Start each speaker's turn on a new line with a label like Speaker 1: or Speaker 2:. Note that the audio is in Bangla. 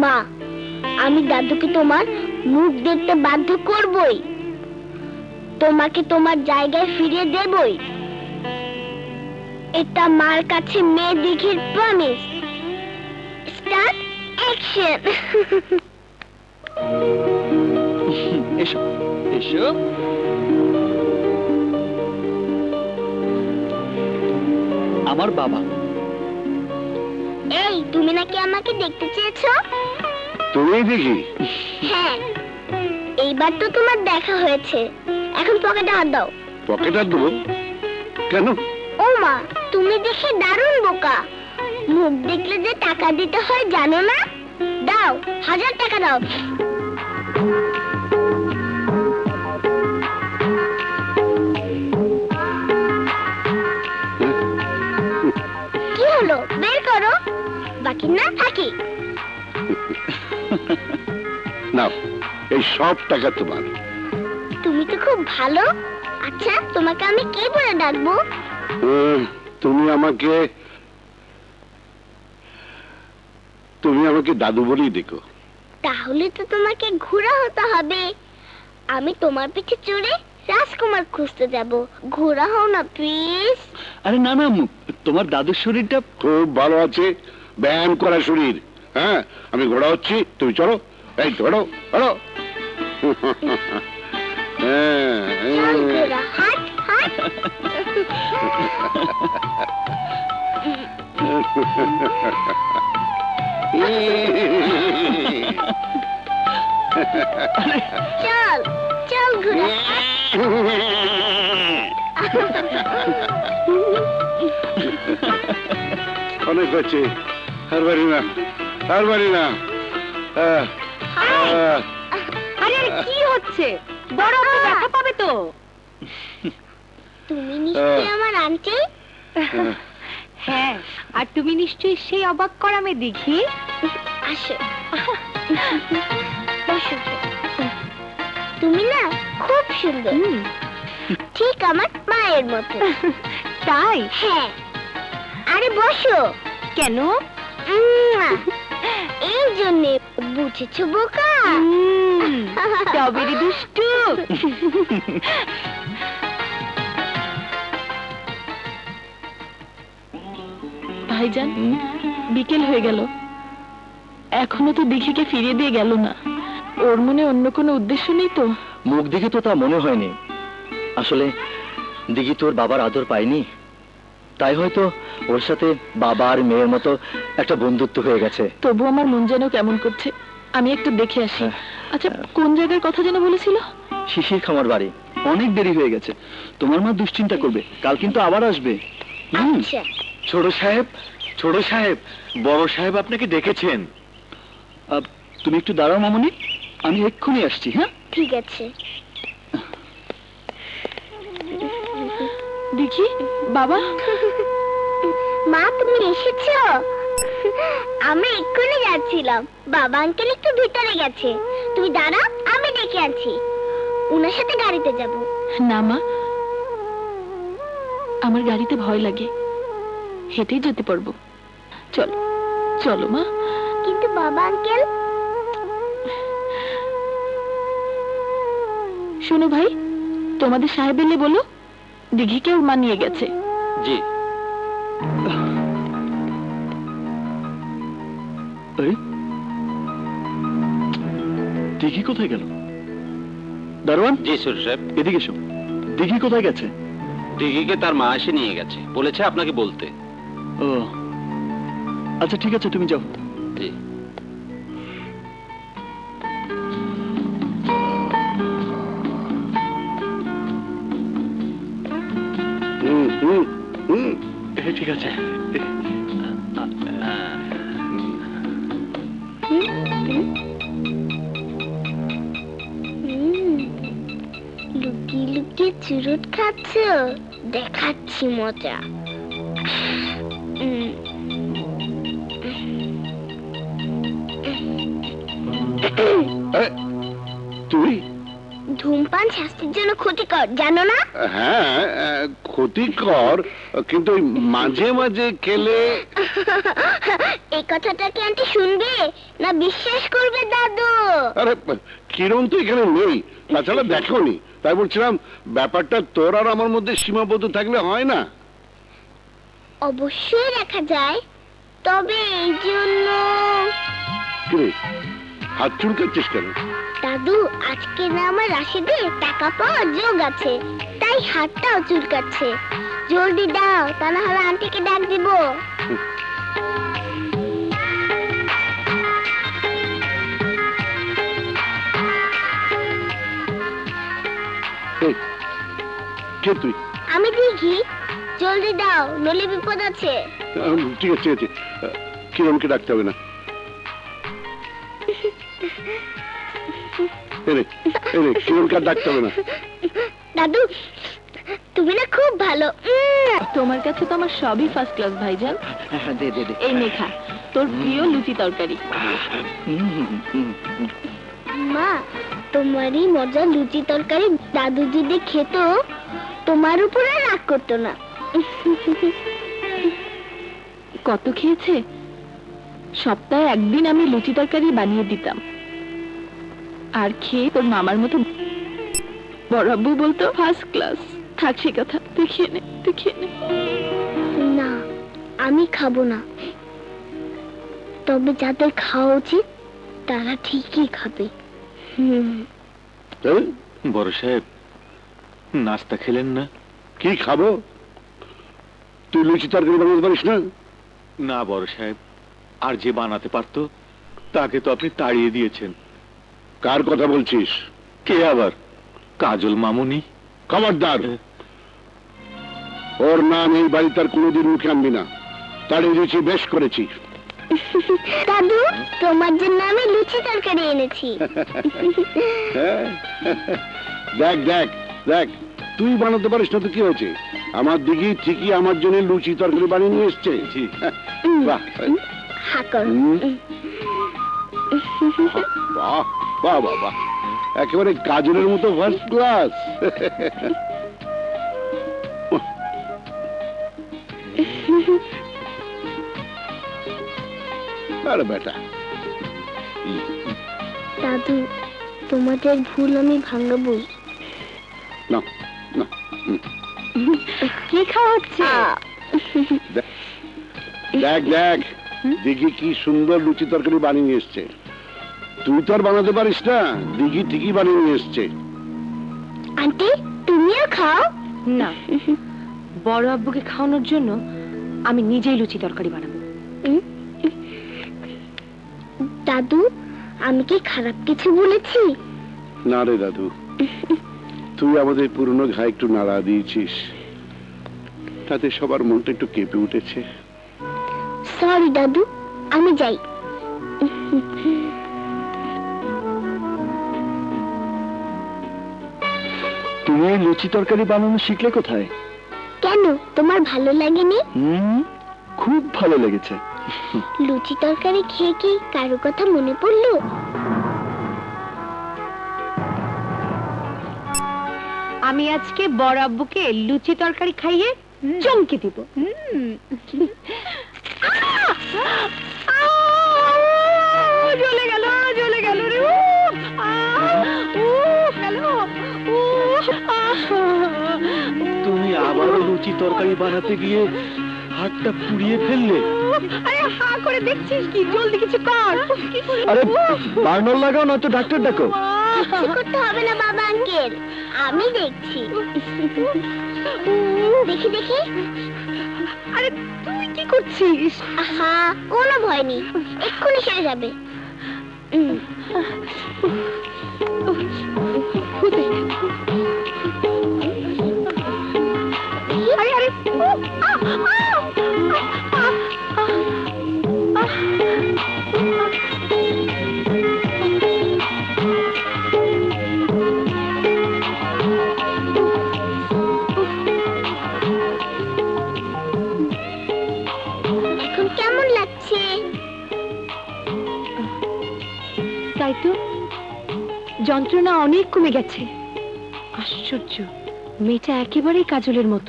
Speaker 1: মা, আমি দাদুকে তোমার মুখ দেখতে বাধ্য করবই, তোমাকে তোমার জায়গায় ফিরিয়ে দেবই। এটা মার কাছে মেয়ে দিঘির প্রমিস। Start action.
Speaker 2: এসো এসো। আমার বাবা।
Speaker 1: এই, তুমি নাকি আমাকে দেখতে চেয়েছো?
Speaker 3: তুমি দেখি?
Speaker 1: হ্যাঁ, এইবার তো তোমার দেখা হয়েছে, এখন পকেটে হাত দাও।
Speaker 3: পকেট আর দেবো কেন?
Speaker 1: ও মা, তুমি দেখে দারুণ বোকা। মুখ দেখলে যে টাকা দিতে হয় জানো না? দাও, 1000 টাকা দাও। কি হলো, বের করো। বাকি না থাকি।
Speaker 3: নাও, এই সব টাকা তোমার।
Speaker 1: তুমি তো খুব ভালো। আচ্ছা, তোমাকে আমি কি বলে ডাকবো?
Speaker 3: তুমি আমাকে দাদু বলেই দেখো।
Speaker 1: তাহলে তো তোমাকে ঘোড়া হতে হবে। আমি তোমার পিছে চড়ে রাজকুমার খুঁজতে যাব। ঘোড়া হও না প্লিজ।
Speaker 2: আরে না না, তোমার দাদুর শরীরটা
Speaker 3: খুব ভালো আছে, ব্যায়াম করা শরীর। হ্যাঁ, আমি ঘোড়া হচ্ছি, তুমি চলো। এই ধরো ধরো।
Speaker 1: চল ঘোড়া, হাট হাট। চল চল ঘোড়া।
Speaker 3: অনেক হচ্ছে, আর বাড়ি না, আর বাড়ি না।
Speaker 4: আরে কি হচ্ছে? বড় আপু ব্যথা পাবে তো।
Speaker 1: তুমি নিশ্চয়ই আমার আন্টি?
Speaker 4: হ্যাঁ, আর তুমি নিশ্চয়ই সেই অবাক করা মেয়ে দেখি।
Speaker 1: আসো, বসো। তুমি না খুব সুন্দর, ঠিক আমার মায়ের মতো।
Speaker 4: তাই?
Speaker 1: হ্যাঁ। আরে বসো।
Speaker 4: কেন?
Speaker 1: এই জন্যে, বুঝেছো বোকা?
Speaker 4: তবেরই দুষ্টু।
Speaker 5: ভাইজান, বিকেল হয়ে গেল, এখনো তো দিঘিকে ফিরিয়ে দিয়ে গেল না। ওর মনে অন্য কোনো উদ্দেশ্য নেই তো?
Speaker 2: মুখ দেখে তো তা মনে হয়নি। আসলে দিঘি তোর বাবার আদর পায়নি, তাই হয়তো ওর সাথে বাবা আর মেয়ের মতো একটা বন্ধুত্ব হয়ে গেছে।
Speaker 5: তবু আমার মন যেন কেমন করছে, আমি একটু দেখে আসি। আচ্ছা, কোন জায়গার কথা যেন বলেছিল?
Speaker 2: শিশির খামার বাড়ি। অনেক দেরি হয়ে গেছে, তোমার মা দুশ্চিন্তা করবে, কাল কিন্তু আবার আসবে।
Speaker 1: আচ্ছা।
Speaker 2: ছোট সাহেব, বড় সাহেব আপনাকে ডেকেছেন। তুমি একটু দাঁড়াও মামনি, আমি এক্ষুনি আসছি। হ্যাঁ,
Speaker 1: ঠিক আছে।
Speaker 5: দেখি বাবা।
Speaker 1: মা, তুমি এসেছো? আমি এক্ষুনি যাচ্ছিলাম। বাবা আঙ্কেল একটু ভিতরে গেছে, তুমি দাঁড়াও, আমি ডেকে আনছি। উনার সাথে গাড়িতে যাব।
Speaker 5: না মা, আমার গাড়িতে ভয় লাগে, হেঁটেই যেতে পারবো। চলো চলো মা।
Speaker 1: কিন্তু বাবা আঙ্কেল।
Speaker 5: শোনো ভাই, তোমাদের সাহেব এলে বলো দিঘিকে ওর মা নিয়ে গেছে।
Speaker 2: জি। দিঘি কোথায় গেল? দারোয়ান।
Speaker 6: জি সুর সাহেব।
Speaker 2: এদিকে এসো। দিঘি কোথায় গেছে?
Speaker 6: দিঘিকে তার মা এসে নিয়ে গেছে, বলেছে আপনাকে বলতে।
Speaker 2: ও আচ্ছা, ঠিক আছে, তুমি যাও।
Speaker 6: জি।
Speaker 2: ঠিক আছে।
Speaker 1: লুকিয়ে লুকিয়ে চুরুট খাচ্ছ? দেখাচ্ছি মজা।
Speaker 3: তুই
Speaker 1: ধূমপান স্বাস্থ্যের জন্য ক্ষতিকর, জানো না?
Speaker 3: হ্যাঁ, ক্ষতিকর, কিন্তু ওই মাঝে মাঝে খেলে।
Speaker 1: এই কথাটা কি আন্টি শুনবে না বিশ্বাস করবে দাদু?
Speaker 3: আরে কিরণ তো এখানে নেই, তাছাড়া দেখোনি, তাই বলছিলাম ব্যাপারটা তোর আর আমার মধ্যে সীমাবদ্ধ থাকলে হয় না।
Speaker 1: অবশ্যই রাখা যায়, তবে এই জন্য।
Speaker 3: কিরে, হাত চুলকাচ্ছিস কেন?
Speaker 1: দাদু, আজকে না আমার রাশিদে টাকা পাওয়ার যোগ আছে, তাই হাতটাও চুলকাচ্ছে। জলদি দাও, তা না হলে আন্টিকে ডাক দিব।
Speaker 3: এই, কে তুই?
Speaker 1: আমি দেখি, জলদি দাও, নইলে বিপদ আছে।
Speaker 3: ঠিক আছে, ঠিক আছে, কিরণকে ডাকতে হবে না। কিরণকে আর ডাকতে হবে না।
Speaker 1: দাদু, তুমি না খুব ভালো।
Speaker 5: তোমার কাছে তো আমার সবই ফার্স্ট ক্লাস ভাইজান।
Speaker 2: হ্যাঁ, দে দে দে।
Speaker 5: এই নেখা, তোর প্রিয় লুচি তরকারি।
Speaker 1: মা, তোমারই মজা লুচি তরকারি দাদু যদি খেত, তোমার উপরে রাগ করতো না।
Speaker 5: কত খেয়েছে? সপ্তাহে একদিন আমি লুচি তরকারি বানিয়ে দিতাম, আর খেয়ে তোর মামার মতো বড় আব্বু বলতো ফার্স্ট ক্লাস। থাক সে কথা, তুই খেয়ে নে, তুই খেয়ে নে।
Speaker 1: না, আমি খাবো না, তবে যাদের খাওয়া উচিত তারা ঠিকই খাবে।
Speaker 7: বড় সাহেব, নাস্তা খেলেন না?
Speaker 3: কি খাবো? তুই লুচি তরকারি বানাতে পারিস না?
Speaker 7: না বড় সাহেব, আর যে বানাতে পারতো তাকে তো আপনি তাড়িয়ে দিয়েছেন।
Speaker 3: কার কথা বলছিস?
Speaker 7: কে আবার? কাজল মামুনি।
Speaker 3: খবরদার, ওর নাম এই বাড়িতে আর কোনোদিন মুখে আনবি না। তাড়িয়ে দিয়েছি, বেশ করেছি।
Speaker 1: দাদু, তোমার জন্য আমি লুচি তরকারি এনেছি।
Speaker 3: দেখ দেখ দেখ, তুই বানাতে পারিস না তো কি হয়েছে? আমার দিকে ঠিকই আমার জন্য লুচি তরকারি বানিয়ে নিয়ে এসছে। বাহ
Speaker 1: হা করো।
Speaker 3: বাহ বাহ বাহ বাহ, একেবারে কাজলের মতো ফার্স্ট ক্লাস। আরে বেটা,
Speaker 1: দাদু, তোমাদের ভুল আমি ভাঙাবো।
Speaker 3: না না,
Speaker 4: কি খাওয়া হচ্ছে?
Speaker 3: দেখ দেখ, দিঘি কি সুন্দর লুচি তরকারি বানিয়ে নিয়ে এসছে। তুই তো আর বানাতে পারিস না, দিঘি ঠিকই বানিয়ে নিয়ে এসছে।
Speaker 1: আন্টি, তুমিও খাও।
Speaker 4: না, বড় আব্বুকে খাওয়ানোর জন্য আমি নিজেই লুচি তরকারি বানাবো।
Speaker 1: দাদু, আমি কি খারাপ কিছু বলেছি?
Speaker 3: না রে দাদু, তুই আমাদের পুরনো ঘা একটু নাড়া দিয়েছিস, তাতে সবার মনটা একটু কেঁপে উঠেছে।
Speaker 1: সরি দাদু, আমি যাই।
Speaker 2: তুমি লুচি তরকারি বানানো শিখলে কোথায়?
Speaker 1: কেন, তোমার ভালো লাগেনি?
Speaker 2: খুব ভালো লেগেছে।
Speaker 1: লুচি তরকারি খেয়ে কি কারো কথা মনে পড়লো?
Speaker 4: আমি আজকে বড় আব্বুকে লুচি তরকারি খাইয়ে চমকে দিব। জ্বলে গেল, জ্বলে গেল রে।
Speaker 7: তুমি আবারও লুচি তরকারি বানাতে গিয়ে হাতটা পুড়িয়ে ফেললে।
Speaker 4: আরে হা করে দেখছিস কি? জলদি কিছু কর।
Speaker 2: আরে বার্নার লাগাও, না তো ডাক্তার ডাকো।
Speaker 1: কিছু করতে হবে না বাবা আঙ্কেল, আমি দেখছি। দেখি দেখি।
Speaker 4: আরে তুই কি করছিস?
Speaker 1: আহা, কোনো ভয় নেই, এক্ষুনি সেরে যাবে।
Speaker 4: আরে আরে
Speaker 1: এখন কেমন লাগছে?
Speaker 4: তাই তো, যন্ত্রণা অনেক কমে গেছে। আশ্চর্য, মেয়েটা একেবারেই কাজলের মতো।